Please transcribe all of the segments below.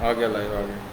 आ गया, लाइव आ गया।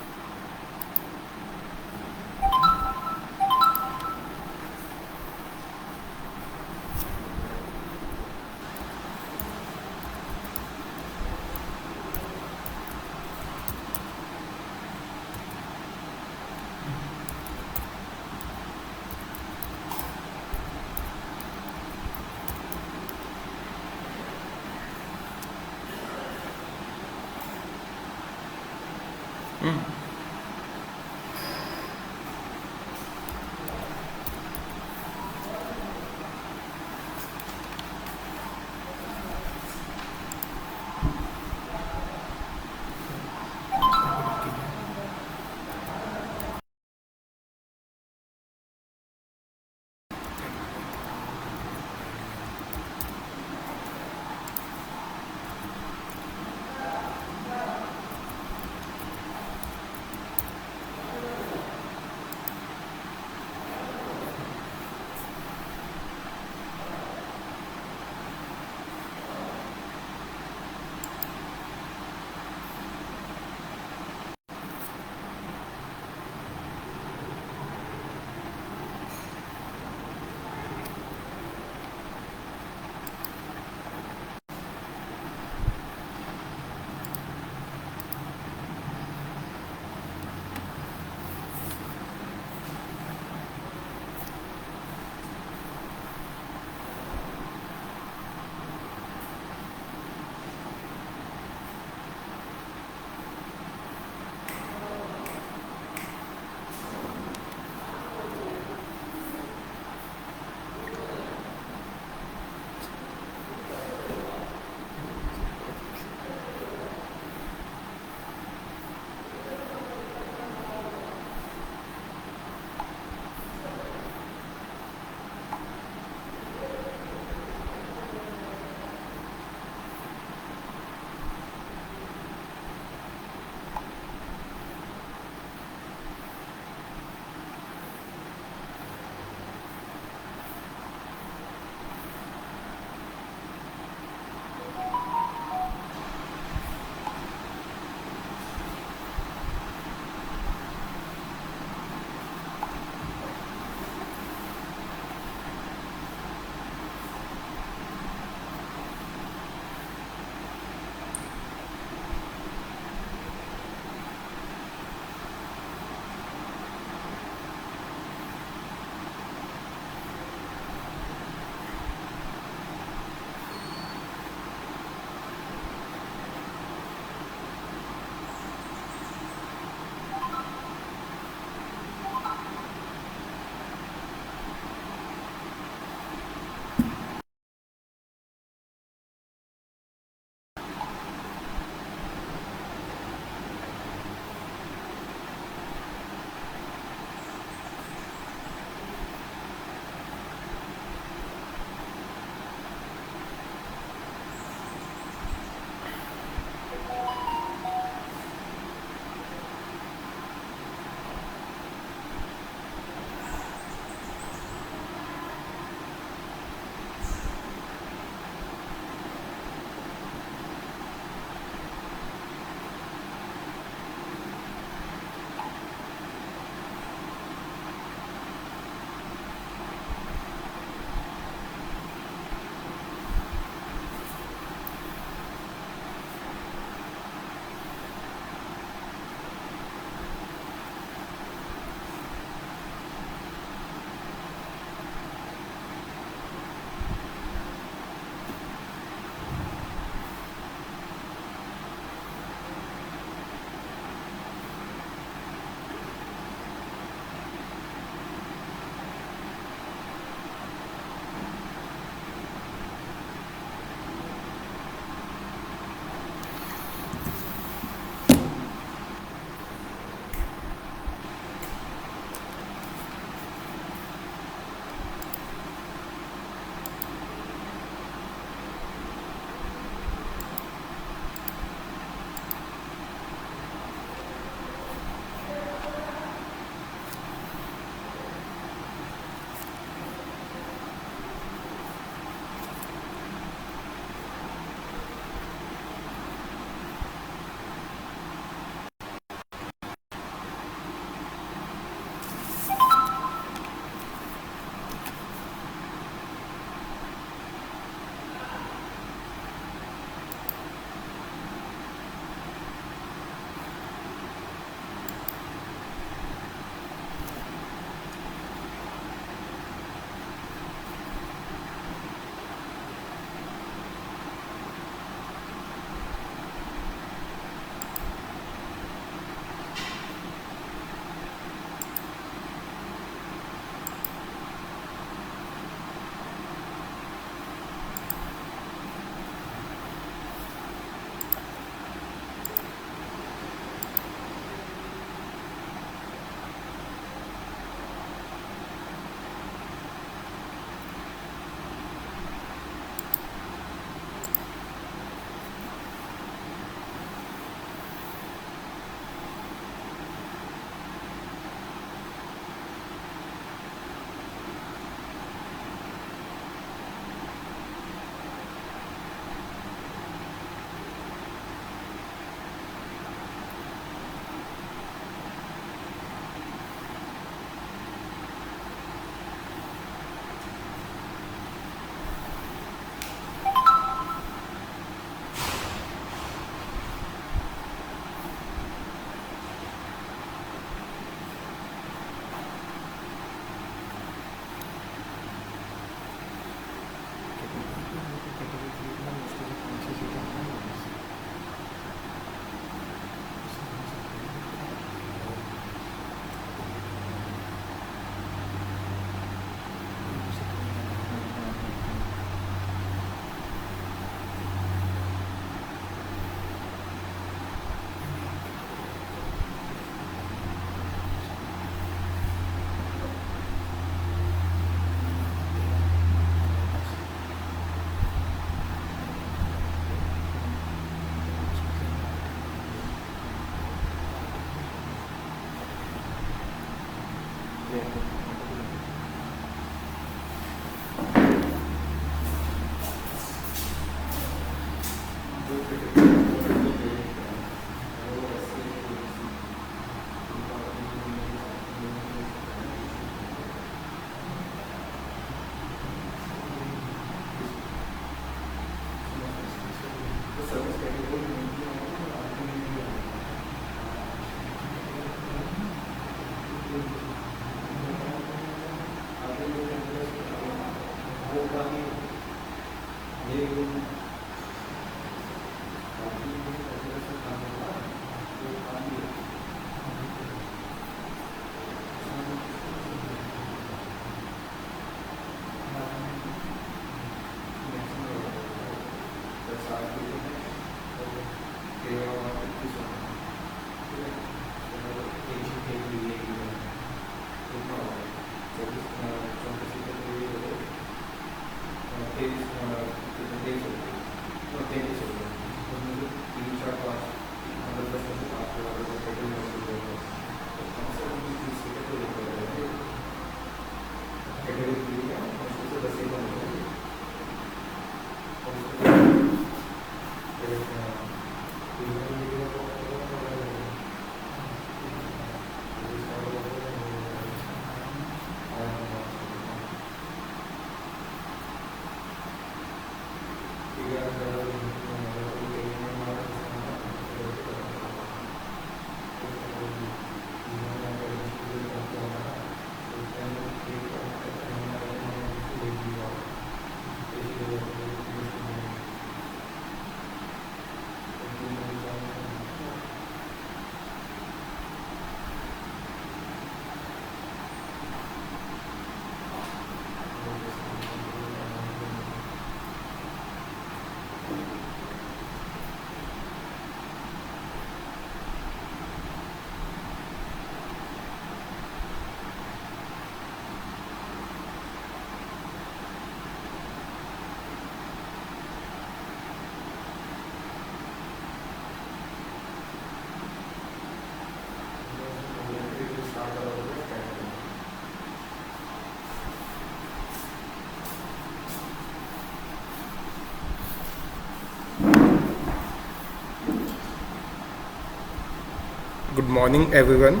Good morning, everyone.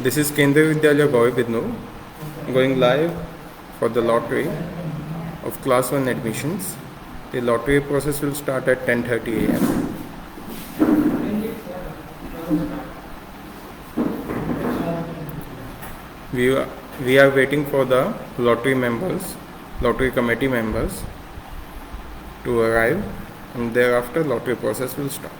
This is Kendriya Vidyalaya Gauri Bidnoor, going live for the lottery of Class 1 admissions. The lottery process will start at 10:30 a.m. We are waiting for the lottery committee members to arrive, and thereafter lottery process will start.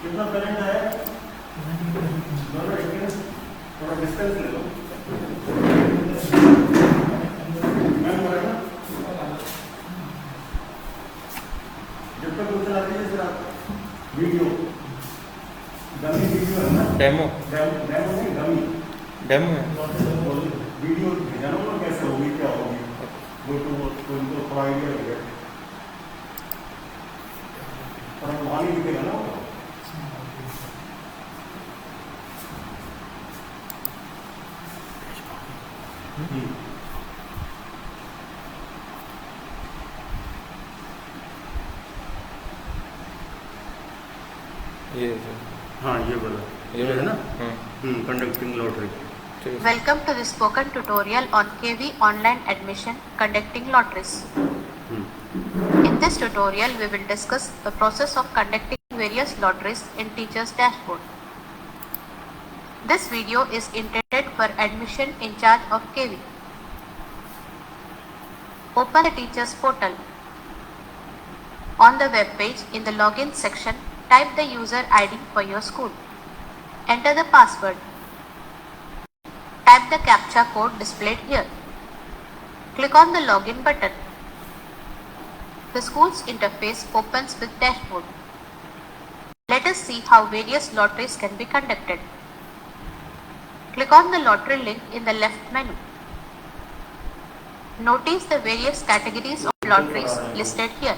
कितना current आया? थोड़ा distance ले लो। जब तक वो चलाते हैं sir आप वीडियो डमी वीडियो है ना? डेमो नहीं डमी है। वीडियो जानो ना कैसे होगी क्या होगी वो तो उनको थोड़ा आइडिया हो गया पर हम वहाँ नहीं दिखेगा ना ये है। हाँ ये वाला, ये है ना? हाँ कंडक्टिंग लॉटरी। ठीक है। Welcome to the spoken tutorial on KV online admission conducting lotteries. In this tutorial, we will discuss the process of conducting various lotteries in Teacher's Dashboard. This video is intended for admission in charge of KV. Open the Teacher's portal. On the web page, in the login section, type the user ID for your school. Enter the password. Type the CAPTCHA code displayed here. Click on the login button. The school's interface opens with dashboard. Let us see how various lotteries can be conducted. Click on the lottery link in the left menu. Notice the various categories of lotteries listed here.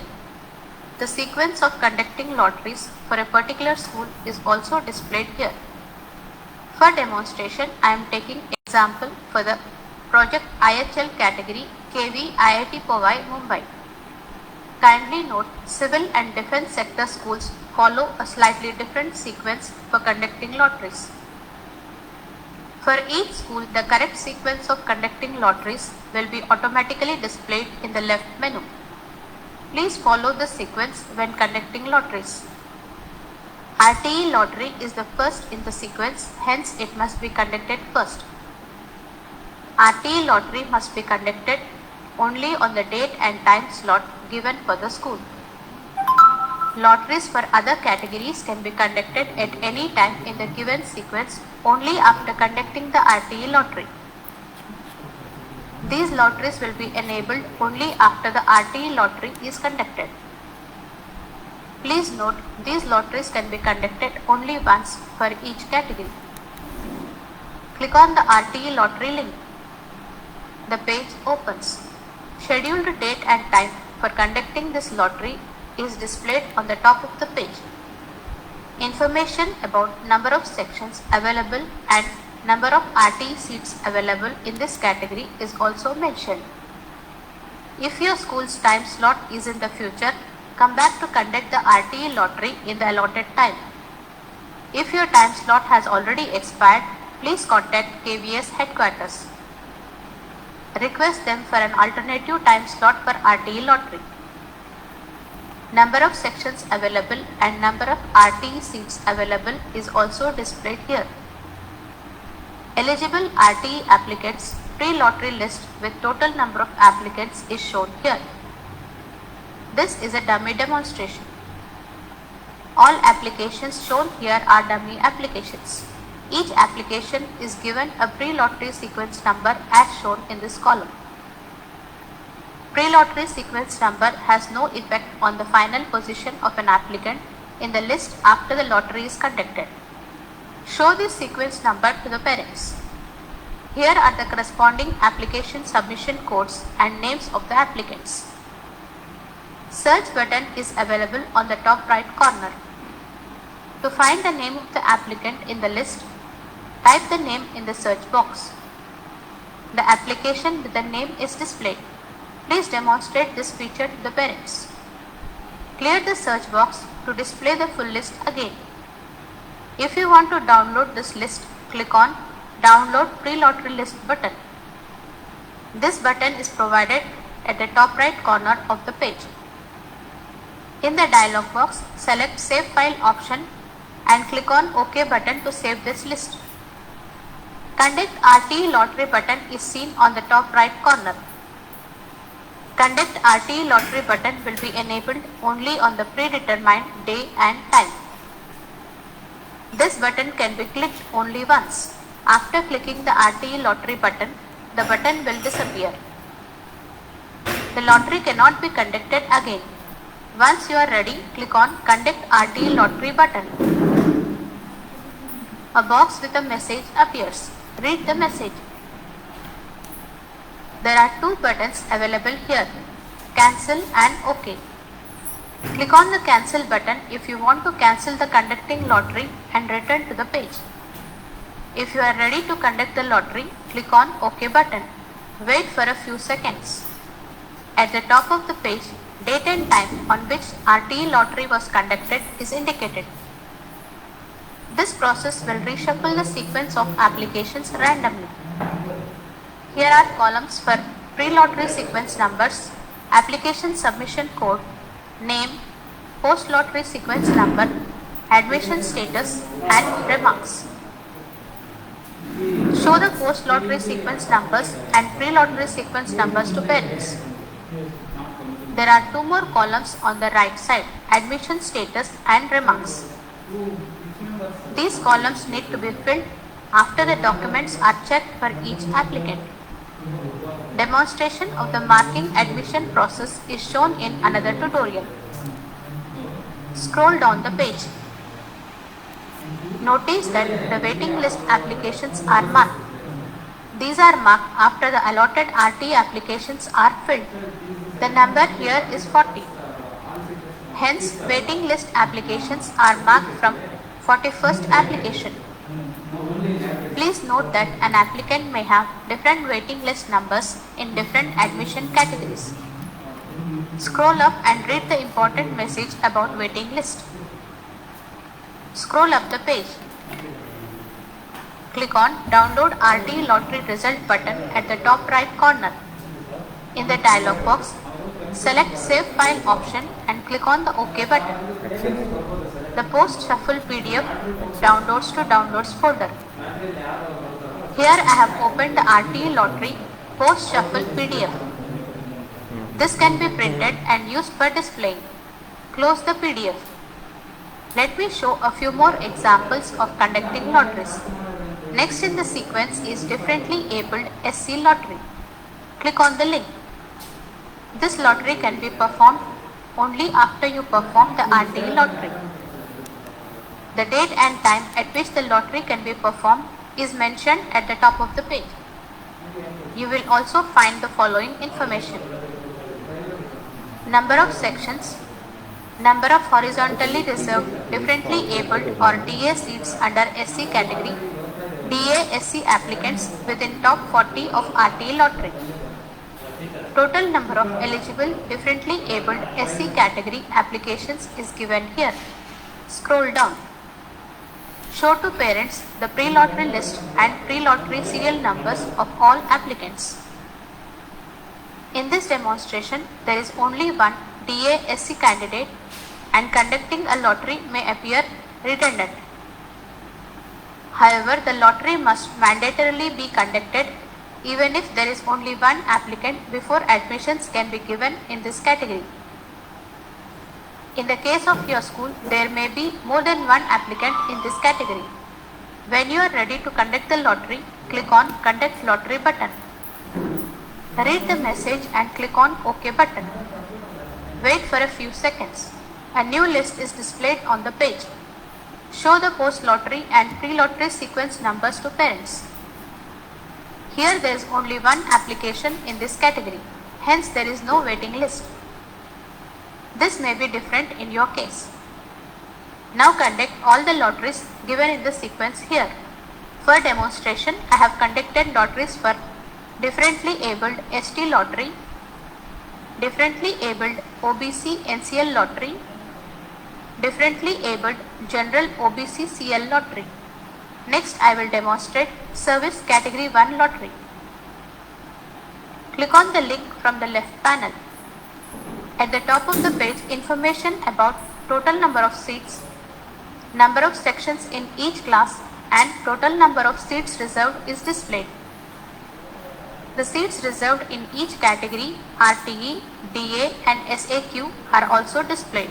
The sequence of conducting lotteries for a particular school is also displayed here. For demonstration, I am taking example for the Project IHL category KV IIT Powai, Mumbai. Kindly note, civil and defense sector schools follow a slightly different sequence for conducting lotteries. For each school, the correct sequence of conducting lotteries will be automatically displayed in the left menu. Please follow the sequence when conducting lotteries. RTE lottery is the first in the sequence, hence it must be conducted first. RTE lottery must be conducted only on the date and time slot given for the school. Lotteries for other categories can be conducted at any time in the given sequence only after conducting the RTE lottery. These lotteries will be enabled only after the RTE lottery is conducted. Please note, these lotteries can be conducted only once for each category. Click on the RTE lottery link. The page opens. Scheduled date and time for conducting this lottery is displayed on the top of the page. Information about number of sections available and number of RTE seats available in this category is also mentioned. If your school's time slot is in the future, come back to conduct the RTE lottery in the allotted time. If your time slot has already expired, please contact KVS headquarters. Request them for an alternative time slot for RTE lottery. Number of sections available and number of RTE seats available is also displayed here. Eligible RTE applicants pre-lottery list with total number of applicants is shown here. This is a dummy demonstration. All applications shown here are dummy applications. Each application is given a pre-lottery sequence number as shown in this column. Pre-lottery sequence number has no effect on the final position of an applicant in the list after the lottery is conducted. Show this sequence number to the parents. Here are the corresponding application submission codes and names of the applicants. Search button is available on the top right corner. To find the name of the applicant in the list, type the name in the search box. The application with the name is displayed. Please demonstrate this feature to the parents. Clear the search box to display the full list again. If you want to download this list, click on Download Pre-Lottery List button. This button is provided at the top right corner of the page. In the dialog box, select Save File option and click on OK button to save this list. Conduct RTE Lottery button is seen on the top right corner. Conduct RTE Lottery button will be enabled only on the predetermined day and time. This button can be clicked only once. After clicking the RTE Lottery button, the button will disappear. The lottery cannot be conducted again. Once you are ready, click on Conduct RTE Lottery button. A box with a message appears. Read the message. There are two buttons available here, Cancel and OK. Click on the Cancel button if you want to cancel the conducting lottery and return to the page. If you are ready to conduct the lottery, click on OK button. Wait for a few seconds. At the top of the page, date and time on which RTE lottery was conducted is indicated. This process will reshuffle the sequence of applications randomly. Here are columns for pre-lottery sequence numbers, application submission code, name, post-lottery sequence number, admission status, and remarks. Show the post-lottery sequence numbers and pre-lottery sequence numbers to parents. There are two more columns on the right side, admission status and remarks. These columns need to be filled after the documents are checked for each applicant. Demonstration of the marking admission process is shown in another tutorial. Scroll down the page. Notice that the waiting list applications are marked. These are marked after the allotted RT applications are filled. The number here is 40. Hence, waiting list applications are marked from 41st application. Please note that an applicant may have different waiting list numbers in different admission categories. Scroll up and read the important message about waiting list. Scroll up the page. Click on Download RT Lottery Result button at the top right corner. In the dialog box, select Save File option and click on the OK button. The Post Shuffle PDF downloads to Downloads folder. Here I have opened the RT Lottery Post Shuffle PDF. This can be printed and used for displaying. Close the PDF. Let me show a few more examples of conducting lotteries. Next in the sequence is differently abled SC lottery. Click on the link. This lottery can be performed only after you perform the RT lottery. The date and time at which the lottery can be performed is mentioned at the top of the page. You will also find the following information: number of sections, number of horizontally reserved, differently abled or DA seats under SC category, DA SC applicants within top 40 of RT lottery. Total number of eligible differently abled SC category applications is given here. Scroll down. Show to parents the pre-lottery list and pre-lottery serial numbers of all applicants. In this demonstration, there is only one DA SC candidate and conducting a lottery may appear redundant. However, the lottery must mandatorily be conducted even if there is only one applicant before admissions can be given in this category. In the case of your school, there may be more than one applicant in this category. When you are ready to conduct the lottery, click on Conduct Lottery button. Read the message and click on OK button. Wait for a few seconds. A new list is displayed on the page. Show the post-lottery and pre-lottery sequence numbers to parents. Here there is only one application in this category. Hence there is no waiting list. This may be different in your case. Now conduct all the lotteries given in the sequence here. For demonstration, I have conducted lotteries for differently abled ST lottery, differently abled OBC NCL lottery, differently abled general OBC CL lottery. Next, I will demonstrate service category 1 lottery. Click on the link from the left panel. At the top of the page, information about total number of seats, number of sections in each class and total number of seats reserved is displayed. The seats reserved in each category, RTE, DA and SAQ are also displayed.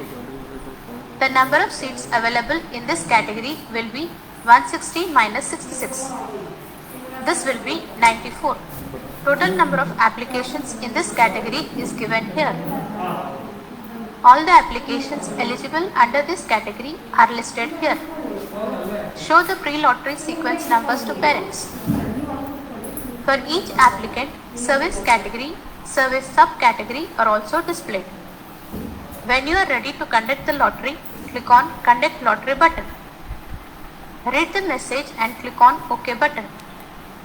The number of seats available in this category will be 160 minus 66. This will be 94. Total number of applications in this category is given here. All the applications eligible under this category are listed here. Show the pre-lottery sequence numbers to parents. For each applicant, service category, service subcategory are also displayed. When you are ready to conduct the lottery, click on Conduct Lottery button. Read the message and click on OK button.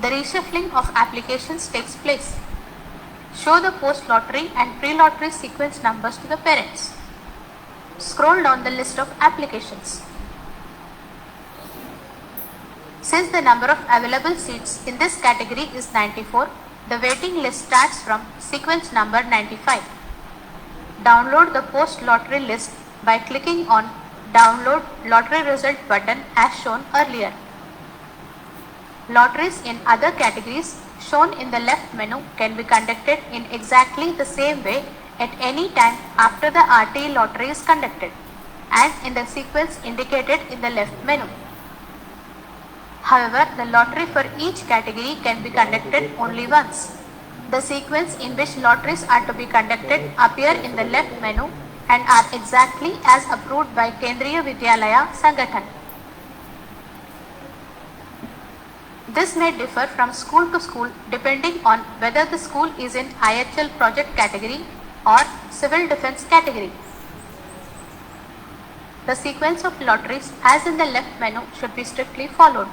The reshuffling of applications takes place. Show the post-lottery and pre-lottery sequence numbers to the parents. Scroll down the list of applications. Since the number of available seats in this category is 94, the waiting list starts from sequence number 95. Download the post lottery list by clicking on Download Lottery Result button as shown earlier. Lotteries in other categories shown in the left menu can be conducted in exactly the same way at any time after the RTE lottery is conducted and in the sequence indicated in the left menu. However, the lottery for each category can be conducted only once. The sequence in which lotteries are to be conducted appear in the left menu and are exactly as approved by Kendriya Vidyalaya Sangathan. This may differ from school to school depending on whether the school is in IHL project category or civil defense category. The sequence of lotteries as in the left menu should be strictly followed.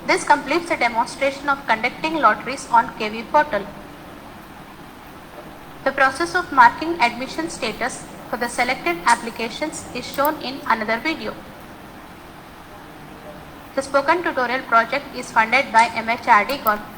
This completes the demonstration of conducting lotteries on KV portal. The process of marking admission status for the selected applications is shown in another video. The spoken tutorial project is funded by MHRD Government.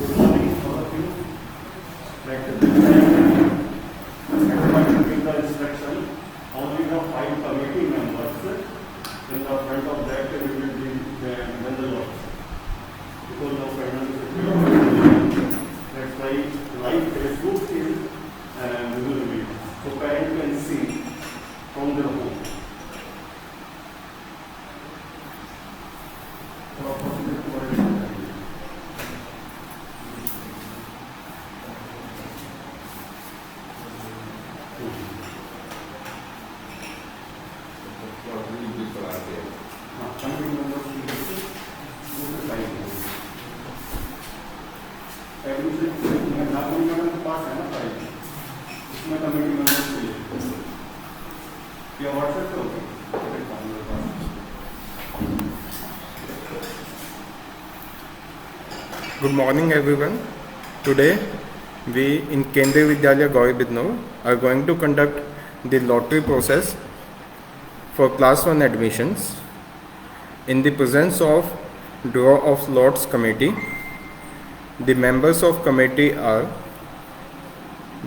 Good morning, all of you. Like this time, according to the instruction, only the 5 committee members. In the front of that, we will be the laws. Because of financial, that's why live Facebook is visible. So parents can see from their home. Committee members के पास है ना file, इसमें committee members चाहिए। क्या WhatsApp पे होगी? Good morning everyone. Today we in Kendriya Vidyalaya Gauri Bidnur are going to conduct the lottery process for class 1 admissions in the presence of draw of lots committee. The members of committee are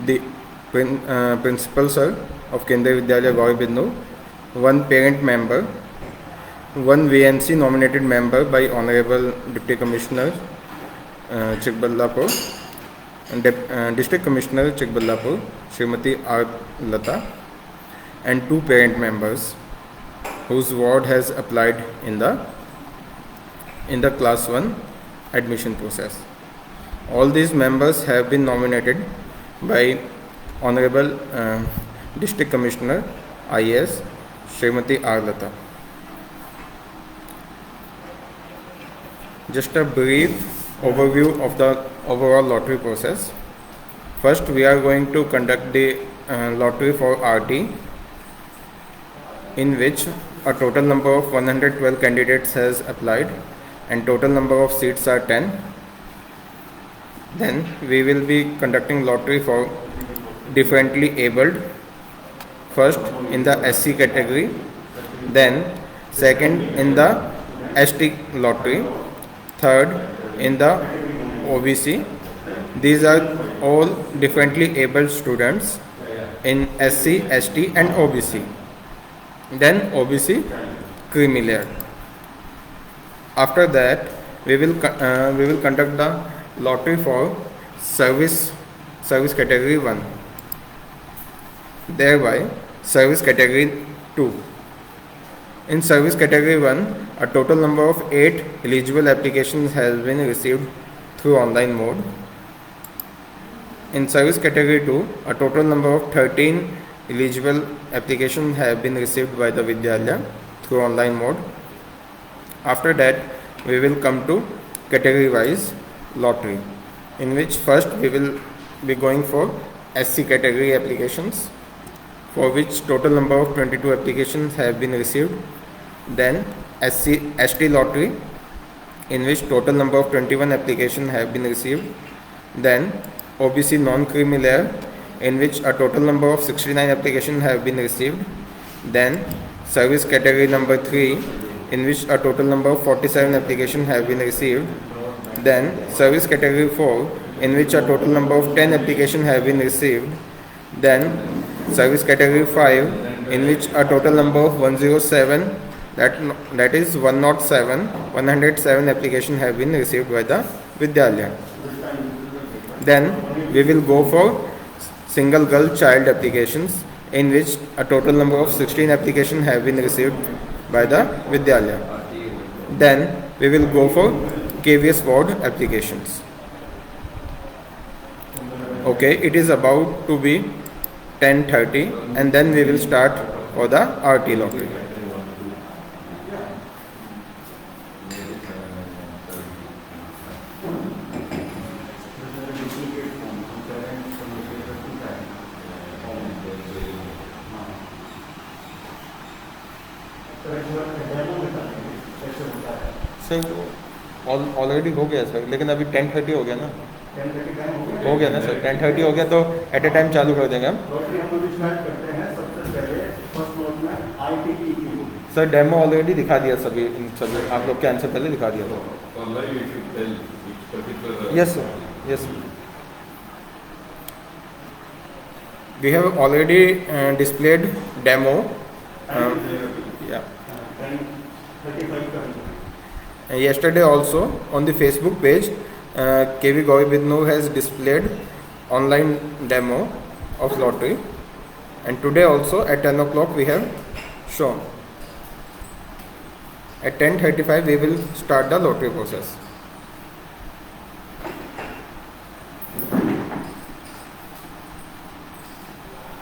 the principal sir of Kendriya Vidyalaya Gauri Bidnur, one parent member, one VNC nominated member by Honorable Deputy Commissioner Chikballapur and District Commissioner Chikballapur Srimati R. Lata, and 2 parent members whose ward has applied in the class 1 admission process. All these members have been nominated by Honorable District Commissioner IAS Srimati R. Lata. Just a brief overview of the overall lottery process. First, we are going to conduct the lottery for RT, in which a total number of 112 candidates has applied and total number of seats are 10. Then we will be conducting lottery for differently abled, first in the SC category, then second in the ST lottery, third in the OBC. These are all differently abled students in SC, ST and OBC. Then OBC creamy layer. After that, we will conduct the lottery for service category 1, thereby service category 2. In service category 1, a total number of 8 eligible applications has been received through online mode. In service category 2, a total number of 13 eligible applications have been received by the Vidyalaya through online mode. After that, we will come to category wise lottery, in which first we will be going for SC category applications, for which total number of 22 applications have been received. Then ST lottery, in which total number of 21 applications have been received. Then OBC non-creamy layer, in which a total number of 69 applications have been received. Then service category number 3, in which a total number of 47 applications have been received. Then service category 4, in which a total number of 10 applications have been received. Then Service category 5, in which a total number of 107, that is 107 applications have been received by the Vidyalaya. Then we will go for single girl child applications, in which a total number of 16 applications have been received by the Vidyalaya. Then we will go for KVS ward applications. Okay, it is about to be 10:30, and then we will start for the RT lottery. Sir already हो गया sir, लेकिन अभी 10:30 हो गया ना, हो गया ना सर, 10:30 हो गया तो एट ए टाइम चालू कर देंगे हम। सर डेमो ऑलरेडी दिखा दिया सभी आप लोग के आंसर पहले दिखा दिया था। Yes sir, yes sir, we have already displayed demo. Yesterday also on the Facebook page, KV Gauri Bidnoor has displayed online demo of lottery, and today also at 10 o'clock we have shown. At 10:35 we will start the lottery process.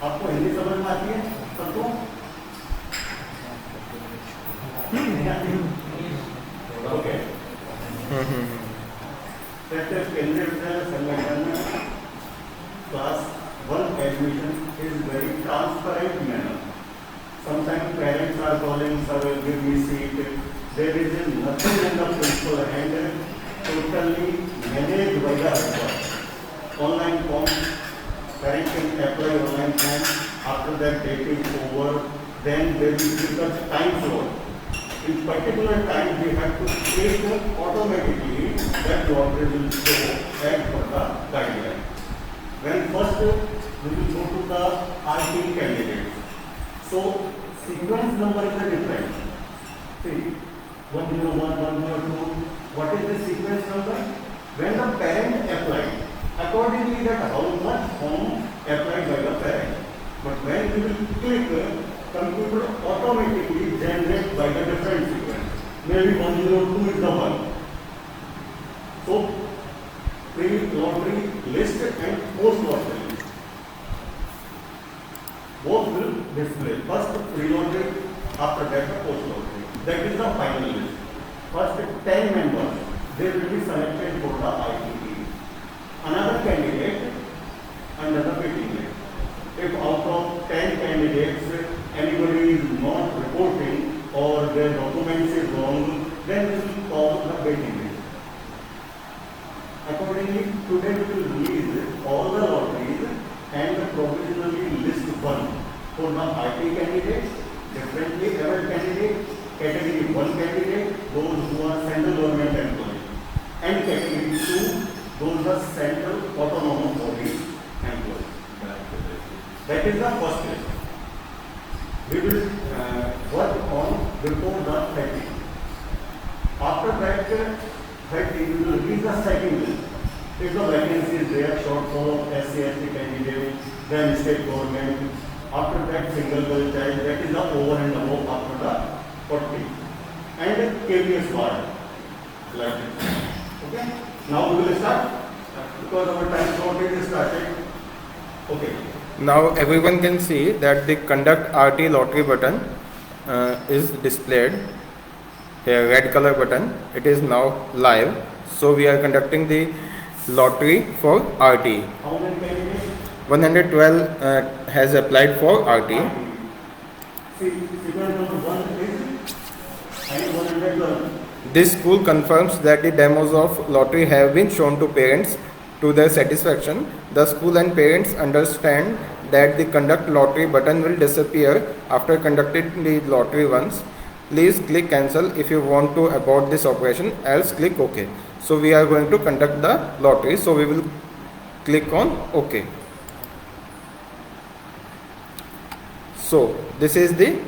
आपको हिंदी समझ में आती है सबको? Okay. केंद्रीय विद्यालय संगठन में class 1 admission is very transparent manner. Sometimes parents are calling, sir, give me seat. There is nothing in the principal hand, totally managed by the husband. Online form, parents can apply online form. After that date is over, then there will be the time slot. In particular time, we have to take automatically that lottery will show as per the guideline. When first we will go to the RT candidates. So sequence number is different. See, 101, 102. What is the sequence number? When the parent applied, accordingly that how much form applied by the parent. But when we will click, computer automatically generates by the different sequence. Maybe 102 is the one. So pre-lottery list and post-lottery list, both will display. First pre-lottery, after that the post-lottery. That is the final list. First 10 members, they will be selected for the ITP. Another candidate, another waiting list. If out of 10 candidates, anybody is not reporting or their documents is wrong, then we will call the waiting list. Accordingly, today we will release all the lotteries and provisionally list 1 for the IT candidates, differently abled candidates, category 1 candidate, those who are central government employees, and category 2, those are central autonomous bodies employees. That is the first list. We will work on before the 30. After that 30, we will release the second list. If the vacancy is there, shortfall of SC/ST candidate, then state government. After that, single girl child, that is the over and above after the 40. And KVS ward. Like this. Okay? Now we will start because our time slot is started. Okay. Now everyone can see that the conduct RT lottery button is displayed here, red color button. It is now live. So we are conducting the lottery for RT. How many candidates? 112 has applied for RT. Sequence number 1 is and 112. This school confirms that the demos of lottery have been shown to parents to their satisfaction. The school and parents understand that the conduct lottery button will disappear after conducting the lottery once. Please click cancel if you want to abort this operation, else click OK. So we are going to conduct the lottery, so we will click on OK. So this is the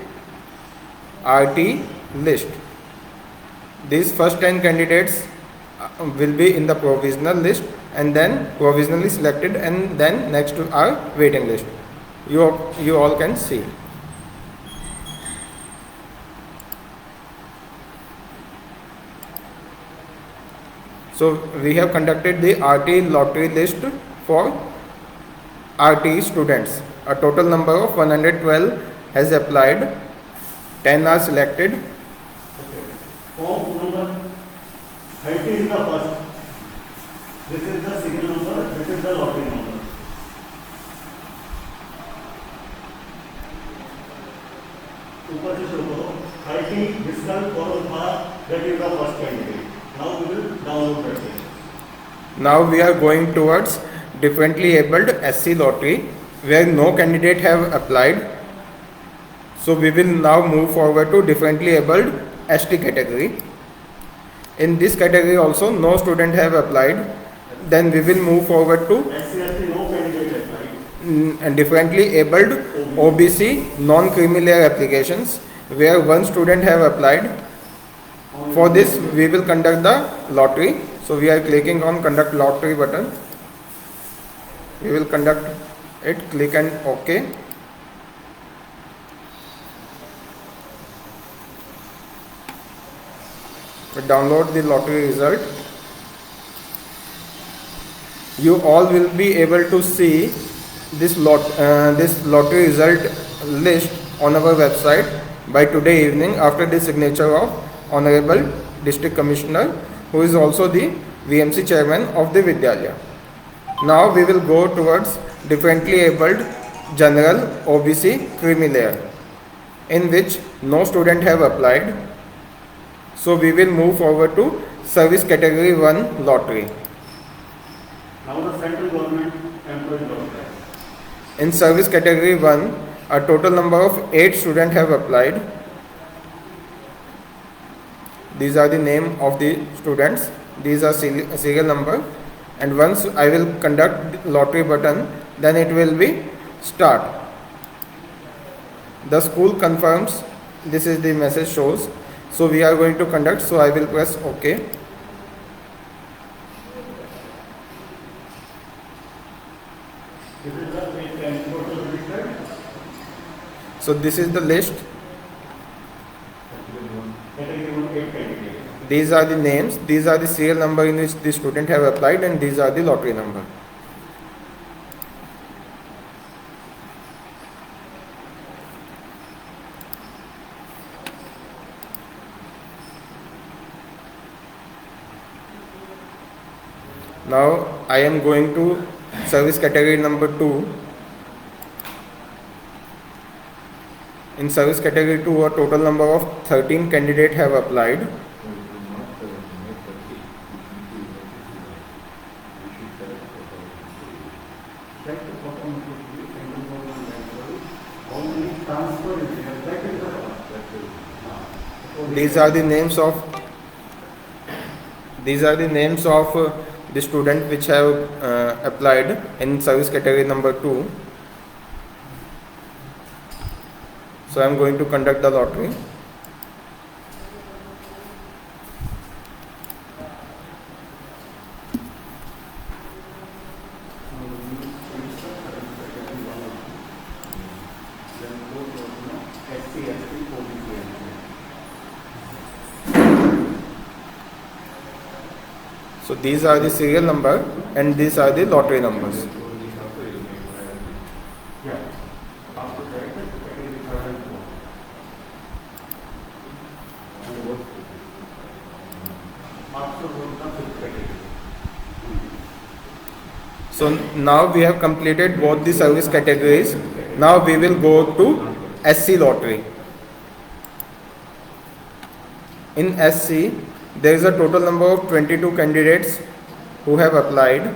RT list. These first 10 candidates will be in the provisional list and then provisionally selected, and then next to our waiting list. You all can see. So we have conducted the RT lottery list for RT students. A total number of 112 has applied. 10 are selected. Okay. Form number 30 is the first. This is the serial number, this is the lottery number. ऊपर से शुरू करो 30 discount followed by that is the first candidate. Now we will download that thing. Now we are going towards differently abled SC lottery, where no candidate have applied. So we will now move forward to differently abled ST category. In this category also no student have applied. Then we will move forward to SC no candidate applied. and differently abled OBC non-creamy layer applications, where one student have applied. For this we will conduct the lottery. So we are clicking on conduct lottery button. We will conduct it, click and OK. We download the lottery result. You all will be able to see this lottery result list on our website by today evening, after the signature of Honorable District Commissioner, who is also the VMC Chairman of the Vidyalaya. Now we will go towards differently abled general OBC creamy layer, in which no student have applied. So we will move forward to service category 1 lottery. Now the central government employee lottery. In service category 1, a total number of 8 students have applied. These are the name of the students. These are serial number. And once I will conduct lottery button, then it will be start. The school confirms. This is the message shows. So we are going to conduct. So I will press OK. This is the total registered. So this is the list. Category 1 8 candidate. These are the names. These are the serial number in which the student have applied, and these are the lottery number. Now I am going to service category number 2. In service category 2, a total number of 13 candidates have applied. Check the bottom of the central government employee. How many transfer is there? That is the first. These are the names of the student which have applied in service category number 2. So I am going to conduct the lottery. So these are the serial number and these are the lottery numbers. Yeah. After that, category 3rd and 4th. After the 5th category. So now we have completed both the service categories. Now we will go to SC lottery. In SC, there is a total number of 22 candidates who have applied.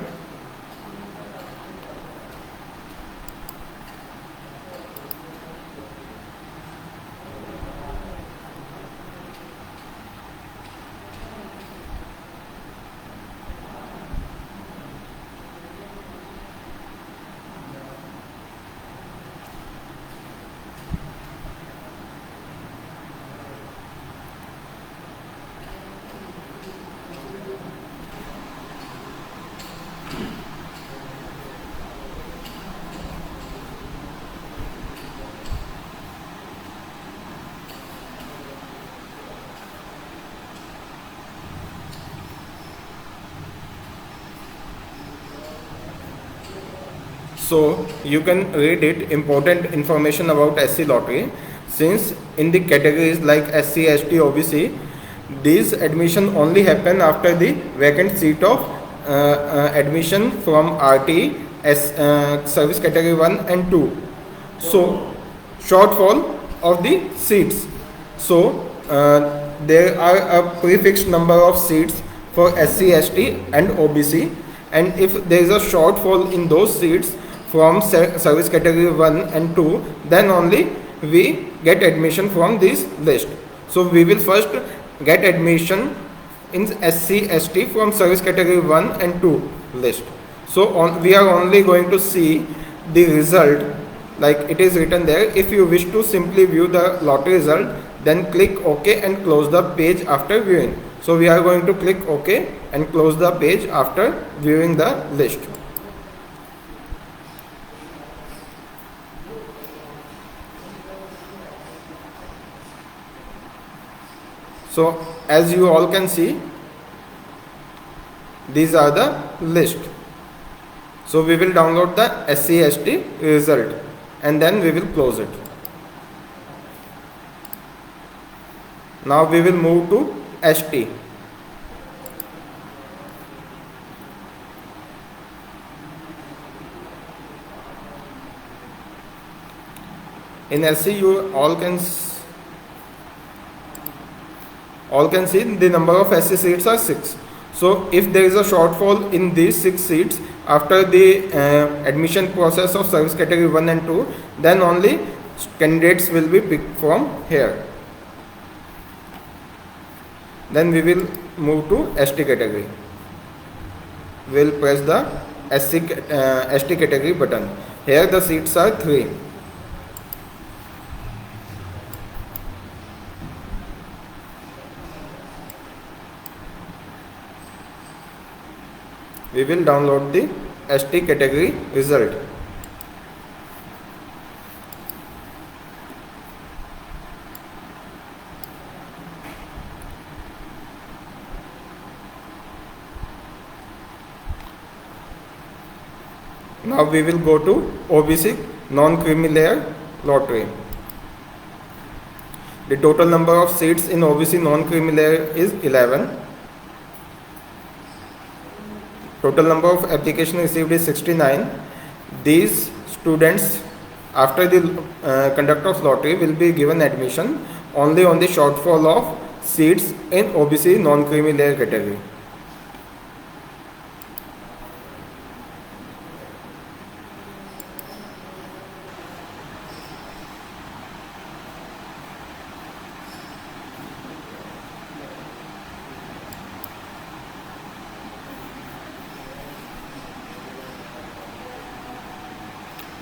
So you can read it, important information about SC lottery. Since in the categories like SC, ST, OBC, these admission only happen after the vacant seat of admission from RT, service category 1 and 2. So shortfall of the seats. So there are a prefixed number of seats for SC, ST and OBC, and if there is a shortfall in those seats from service category 1 and 2, then only we get admission from this list. So we will first get admission in SC, ST from service category 1 and 2 list. So we are only going to see the result like it is written there. If you wish to simply view the lottery result, then click OK and close the page after viewing. So we are going to click OK and close the page after viewing the list. So as you all can see, these are the list. So we will download the SC, ST result and then we will close it. Now we will move to ST. In SC you all can see the number of SC seats are 6. So if there is a shortfall in these 6 seats after the admission process of service category 1 and 2, then only candidates will be picked from here. Then we will move to ST category. We will press the ST category button. Here the seats are 3. We will download the ST category result. Now we will go to OBC non-creamy layer lottery. The total number of seats in OBC non-creamy layer is 11. Total number of application received is 69. These students after the conduct of lottery will be given admission only on the shortfall of seats in OBC non-creamy layer category.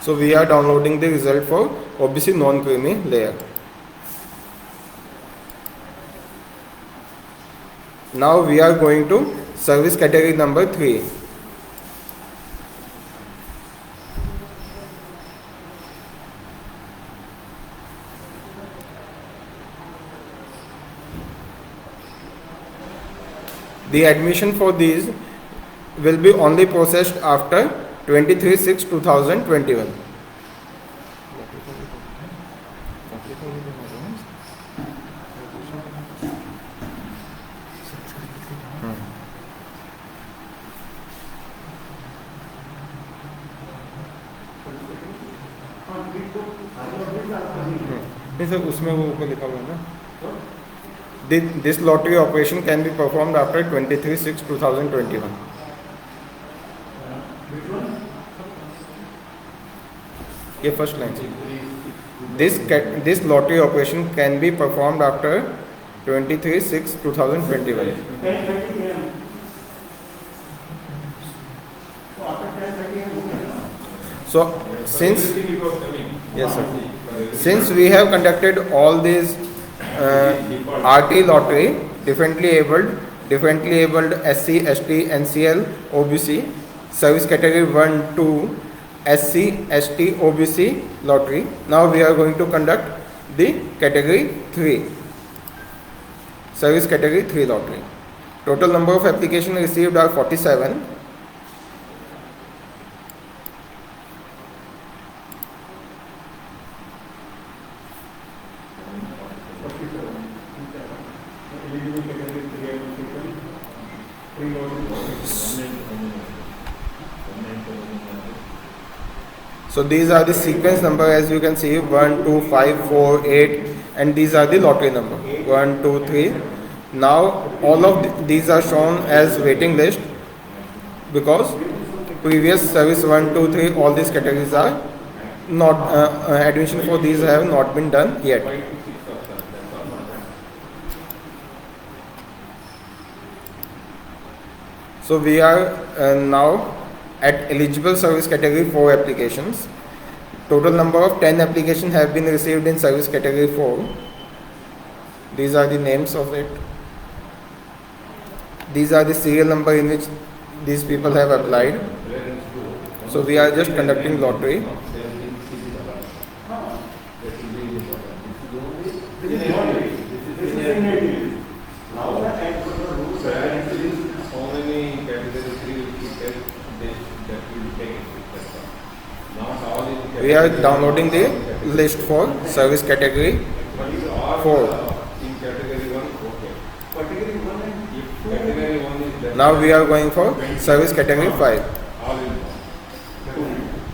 So we are downloading the result for OBC non-creamy layer. Now we are going to service category number 3. The admission for these will be only processed after 23/6/2021. नहीं sir, उसमें वो ऊपर लिखा हुआ है ना, this lottery operation can be performed after 23/6/2021. ये first line से this lottery operation can be performed after 23/6/2021. So since yes sir, since we have conducted all these RT lottery, differently abled SC, ST, NCL, OBC, service category 1, 2, SC, ST, OBC lottery. Now we are going to conduct the category 3, service category 3 lottery. Total number of applications received are 47. So these are the sequence number, as you can see, 1, 2, 5, 4, 8, and these are the lottery number 1, 2, 3. Now all of these are shown as waiting list because previous service 1, 2, 3, all these categories are not admission for these have not been done yet. So we are now at eligible service category 4 applications. Total number of 10 applications have been received in service category 4. These are the names of it. These are the serial number in which these people have applied. So we are just conducting lottery. This is not it. This is signature. Now the act of the rules So actually, so many category 3 will be test that will take it. Not all in category. We are downloading the list for service category But if all 4. in category 1, okay. category 1 and If category 1 is that, Now we are going for service category 5. all will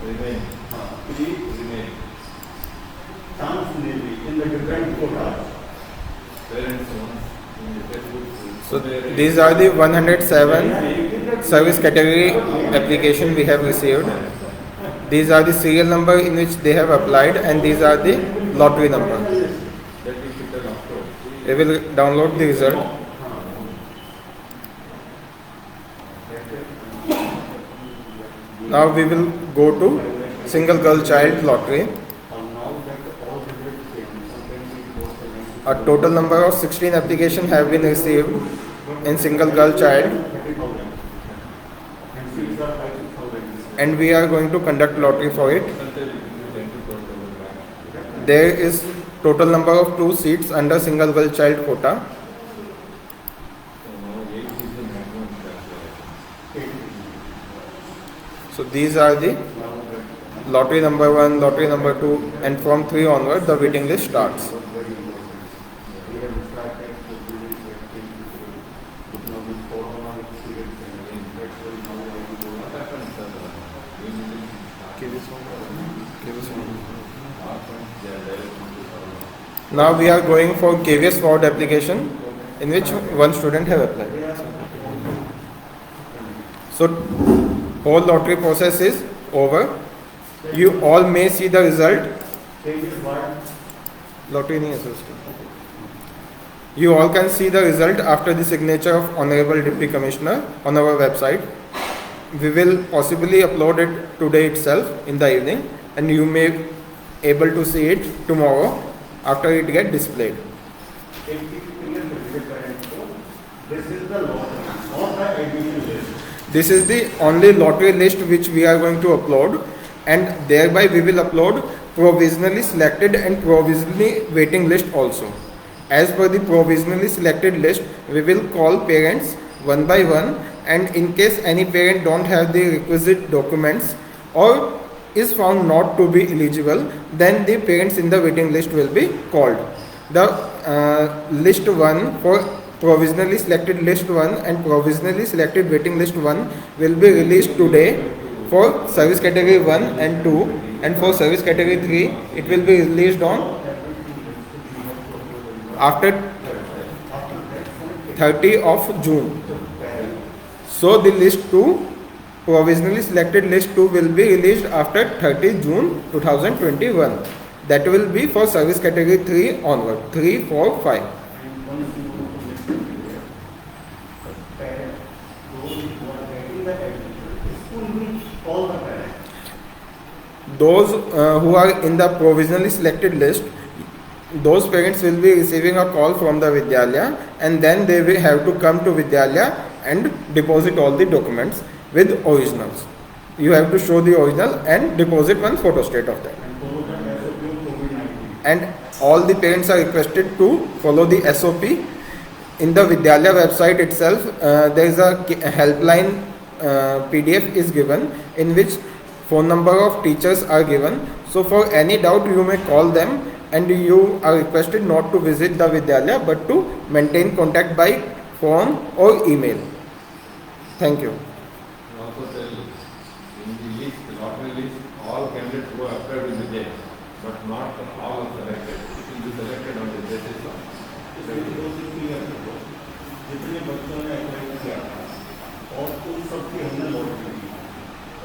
remain. three Remain. chance maybe in the different quotas. Parents ones in the textbook. So these are the 107 service category application we have received. These are the serial number in which they have applied, and these are the lottery number. That we should tell after. We will download the result. Now we will go to single girl child lottery. A total number of 16 applications have been received in single girl child, and we are going to conduct lottery for it. There is total number of 2 seats under single girl child quota. So these are the lottery number 1, lottery number 2, and from 3 onward the waiting list starts. Now we are going for KVS forward application in which one student have applied. So whole lottery process is over. You all may see the result. Lottery nahi hai sir uska. You all can see the result after the signature of Honorable Deputy Commissioner on our website. We will possibly upload it today itself in the evening, and you may able to see it tomorrow after it get displayed. This is the lottery, not the admission list. This is the only lottery list which we are going to upload, and thereby we will upload provisionally selected and provisionally waiting list also. As per the provisionally selected list, we will call parents one by one, and in case any parent don't have the requisite documents or is found not to be eligible, then the parents in the waiting list will be called. The list 1 for provisionally selected list 1 and provisionally selected waiting list 1 will be released today for service category 1 and 2, and for service category 3 it will be released on after 30 of June. So the list 2, provisionally selected list 2 will be released after 30 June 2021. That will be for service category 3 onward, 3, 4, 5. Those who are in the provisionally selected list, those parents will be receiving a call from the Vidyalaya, and then they will have to come to Vidyalaya and deposit all the documents with originals. You have to show the original and deposit one photostat of that. And all the parents are requested to follow the SOP. In the Vidyalaya website itself, there is a helpline PDF is given in which phone number of teachers are given. So for any doubt you may call them, and you are requested not to visit the Vidyalaya but to maintain contact by phone or email. Thank you. And also tell in the list, lottery list, all candidates who applied will be there, but not all are selected. It will be selected on the basis of. जितने बच्चों ने apply किया और उन सबकी हमने lottery the.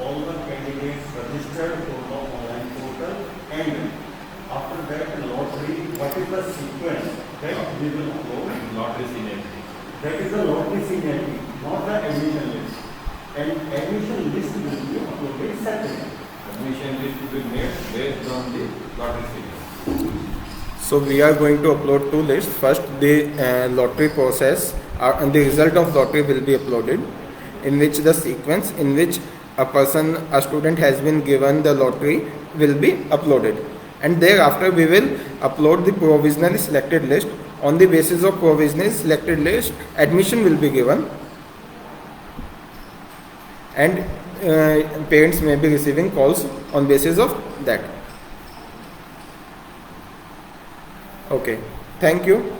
All the candidates registered for the online portal, and after that lottery, what is the sequence that we will upload? Lottery seniority. That is the lottery seniority, not the admission list. And admission list will be uploaded separately. Admission list will be made based on the lottery seniority. So we are going to upload two lists. First, the lottery process and the result of lottery will be uploaded, in which the sequence in which a student has been given the lottery will be uploaded, and thereafter we will upload the provisionally selected list. On the basis of provisionally selected list, admission will be given, and parents may be receiving calls on basis of that. Okay, thank you.